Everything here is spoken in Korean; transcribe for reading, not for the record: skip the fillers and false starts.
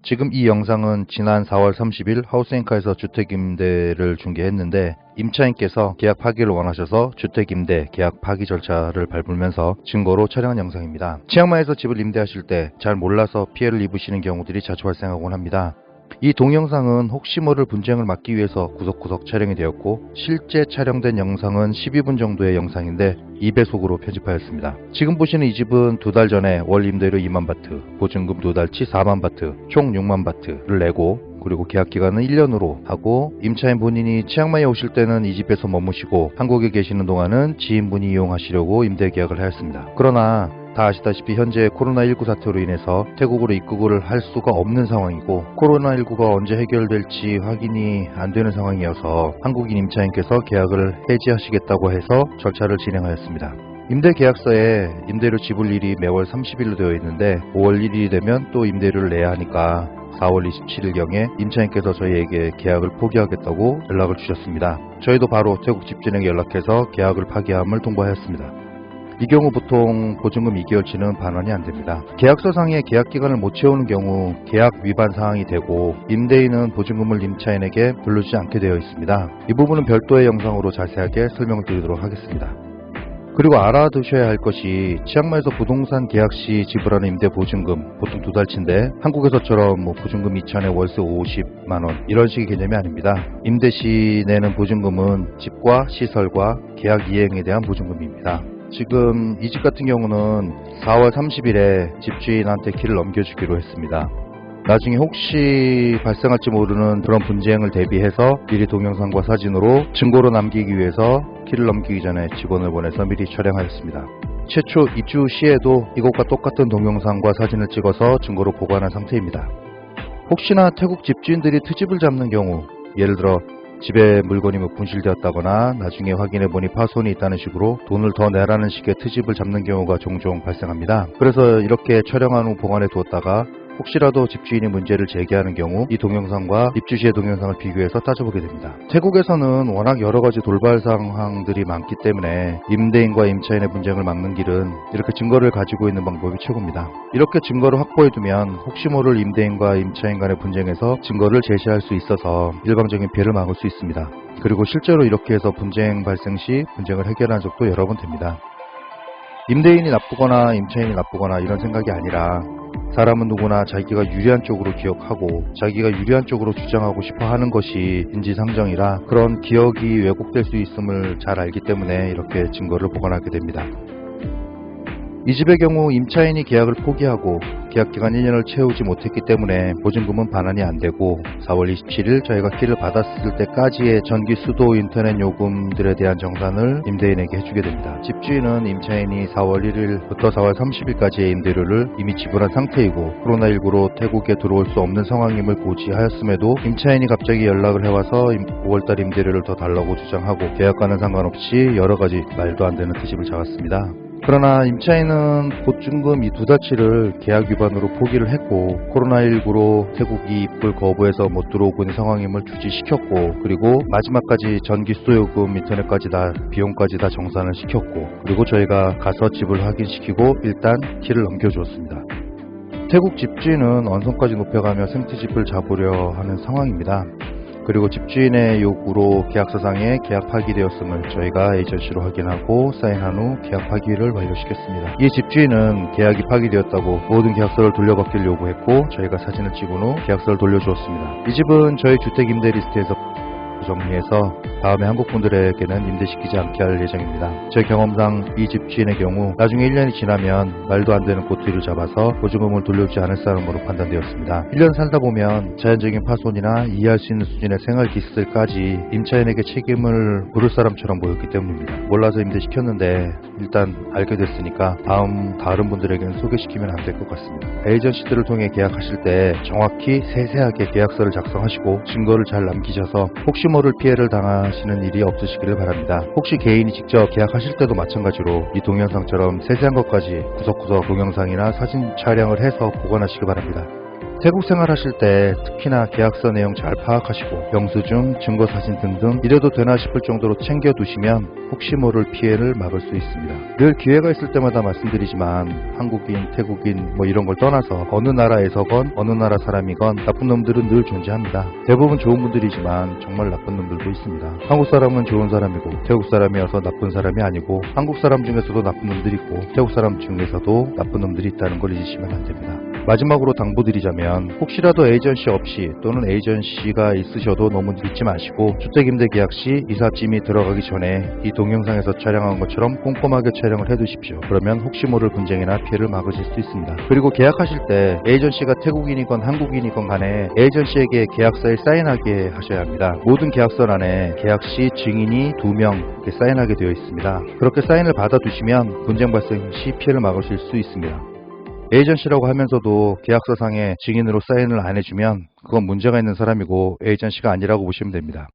지금 이 영상은 지난 4월 30일 하우스앤카에서 주택임대를 중개했는데 임차인께서 계약 파기를 원하셔서 주택임대 계약 파기 절차를 밟으면서 증거로 촬영한 영상입니다. 치앙마이에서 집을 임대하실 때 잘 몰라서 피해를 입으시는 경우들이 자주 발생하곤 합니다. 이 동영상은 혹시 모를 분쟁을 막기 위해서 구석구석 촬영이 되었고 실제 촬영된 영상은 12분 정도의 영상인데 2배속으로 편집하였습니다. 지금 보시는 이 집은 2달 전에 월 임대료 2만 바트, 보증금 2달치 4만 바트, 총 6만 바트를 내고 그리고 계약기간은 1년으로 하고 임차인 본인이 치앙마이에 오실 때는 이 집에서 머무시고 한국에 계시는 동안은 지인분이 이용하시려고 임대 계약을 하였습니다. 그러나 다 아시다시피 현재 코로나19 사태로 인해서 태국으로 입국을 할 수가 없는 상황이고 코로나19가 언제 해결될지 확인이 안 되는 상황이어서 한국인 임차인께서 계약을 해지하시겠다고 해서 절차를 진행하였습니다. 임대 계약서에 임대료 지불일이 매월 30일로 되어 있는데 5월 1일이 되면 또 임대료를 내야 하니까 4월 27일경에 임차인께서 저희에게 계약을 포기하겠다고 연락을 주셨습니다. 저희도 바로 태국 집주인에게 연락해서 계약을 파기함을 통보하였습니다. 이 경우 보통 보증금 2개월치는 반환이 안됩니다. 계약서상에 계약기간을 못 채우는 경우 계약 위반 사항이 되고 임대인은 보증금을 임차인에게 돌려주지 않게 되어 있습니다. 이 부분은 별도의 영상으로 자세하게 설명을 드리도록 하겠습니다. 그리고 알아두셔야 할 것이 치앙마이에서 부동산 계약 시 지불하는 임대 보증금 보통 2달치인데 한국에서처럼 보증금 2,000에 월세 50만원 이런 식의 개념이 아닙니다. 임대 시 내는 보증금은 집과 시설과 계약 이행에 대한 보증금입니다. 지금 이 집 같은 경우는 4월 30일에 집주인한테 키를 넘겨주기로 했습니다. 나중에 혹시 발생할지 모르는 그런 분쟁을 대비해서 미리 동영상과 사진으로 증거로 남기기 위해서 키를 넘기기 전에 직원을 보내서 미리 촬영하였습니다. 최초 입주 시에도 이것과 똑같은 동영상과 사진을 찍어서 증거로 보관한 상태입니다. 혹시나 태국 집주인들이 트집을 잡는 경우 예를 들어 집에 물건이 분실되었다거나 나중에 확인해보니 파손이 있다는 식으로 돈을 더 내라는 식의 트집을 잡는 경우가 종종 발생합니다. 그래서 이렇게 촬영한 후 보관해 두었다가 혹시라도 집주인이 문제를 제기하는 경우 이 동영상과 입주 시의 동영상을 비교해서 따져보게 됩니다. 태국에서는 워낙 여러가지 돌발 상황들이 많기 때문에 임대인과 임차인의 분쟁을 막는 길은 이렇게 증거를 가지고 있는 방법이 최고입니다. 이렇게 증거를 확보해두면 혹시 모를 임대인과 임차인 간의 분쟁에서 증거를 제시할 수 있어서 일방적인 피해를 막을 수 있습니다. 그리고 실제로 이렇게 해서 분쟁 발생 시 분쟁을 해결한 적도 여러 번 됩니다. 임대인이 나쁘거나 임차인이 나쁘거나 이런 생각이 아니라 사람은 누구나 자기가 유리한 쪽으로 기억하고 자기가 유리한 쪽으로 주장하고 싶어 하는 것이 인지상정이라 그런 기억이 왜곡될 수 있음을 잘 알기 때문에 이렇게 증거를 보관하게 됩니다. 이 집의 경우 임차인이 계약을 포기하고 계약기간 1년을 채우지 못했기 때문에 보증금은 반환이 안되고 4월 27일 저희가 키를 받았을 때까지의 전기, 수도, 인터넷 요금들에 대한 정산을 임대인에게 해주게 됩니다. 집주인은 임차인이 4월 1일부터 4월 30일까지의 임대료를 이미 지불한 상태이고 코로나19로 태국에 들어올 수 없는 상황임을 고지하였음에도 임차인이 갑자기 연락을 해와서 5월달 임대료를 더 달라고 주장하고 계약과는 상관없이 여러가지 말도 안 되는 트집을 잡았습니다. 그러나 임차인은 보증금 이 2달치를 계약 위반으로 포기를 했고 코로나19로 태국이 입국을 거부해서 못 들어오고 있는 상황임을 주지시켰고 그리고 마지막까지 전기, 수도요금, 인터넷까지 다 비용까지 다 정산을 시켰고 그리고 저희가 가서 집을 확인시키고 일단 키를 넘겨주었습니다. 태국 집주인은 언성까지 높여가며 생트집을 잡으려 하는 상황입니다. 그리고 집주인의 요구로 계약서상에 계약 파기되었음을 저희가 에이전시로 확인하고 사인한 후 계약 파기를 완료시켰습니다. 이 집주인은 계약이 파기되었다고 모든 계약서를 돌려받기를 요구했고 저희가 사진을 찍은 후 계약서를 돌려주었습니다. 이 집은 저희 주택임대 리스트에서 정리해서 다음에 한국분들에게는 임대시키지 않게 할 예정입니다. 제 경험상 이 집주인의 경우 나중에 1년이 지나면 말도 안 되는 꼬투리를 잡아서 보증금을 돌려주지 않을 사람으로 판단되었습니다. 1년 살다 보면 자연적인 파손이나 이해할 수 있는 수준의 생활 기스들까지 임차인에게 책임을 물을 사람처럼 보였기 때문입니다. 몰라서 임대시켰는데 일단 알게 됐으니까 다른 분들에게는 소개시키면 안 될 것 같습니다. 에이전시들을 통해 계약하실 때 정확히 세세하게 계약서를 작성하시고 증거를 잘 남기셔서 혹시 모를 피해를 당하시는 일이 없으시기를 바랍니다. 혹시 개인이 직접 계약하실 때도 마찬가지로 이 동영상처럼 세세한 것까지 구석구석 동영상이나 사진 촬영을 해서 보관하시기 바랍니다. 태국 생활하실 때 특히나 계약서 내용 잘 파악하시고 영수증, 증거사진 등등 이래도 되나 싶을 정도로 챙겨두시면 혹시 모를 피해를 막을 수 있습니다. 늘 기회가 있을 때마다 말씀드리지만 한국인, 태국인 뭐 이런 걸 떠나서 어느 나라에서건 어느 나라 사람이건 나쁜 놈들은 늘 존재합니다. 대부분 좋은 분들이지만 정말 나쁜 놈들도 있습니다. 한국 사람은 좋은 사람이고 태국 사람이어서 나쁜 사람이 아니고 한국 사람 중에서도 나쁜 놈들이 있고 태국 사람 중에서도 나쁜 놈들이 있다는 걸 잊으시면 안 됩니다. 마지막으로 당부드리자면 혹시라도 에이전시 없이 또는 에이전시가 있으셔도 너무 믿지 마시고 주택임대 계약 시 이삿짐이 들어가기 전에 이 동영상에서 촬영한 것처럼 꼼꼼하게 촬영을 해두십시오. 그러면 혹시 모를 분쟁이나 피해를 막으실 수 있습니다. 그리고 계약하실 때 에이전시가 태국인이건 한국인이건 간에 에이전시에게 계약서에 사인하게 하셔야 합니다. 모든 계약서란에 계약 시 증인이 2명 이렇게 사인하게 되어 있습니다. 그렇게 사인을 받아두시면 분쟁 발생 시 피해를 막으실 수 있습니다. 에이전시라고 하면서도 계약서상에 증인으로 사인을 안 해주면 그건 문제가 있는 사람이고 에이전시가 아니라고 보시면 됩니다.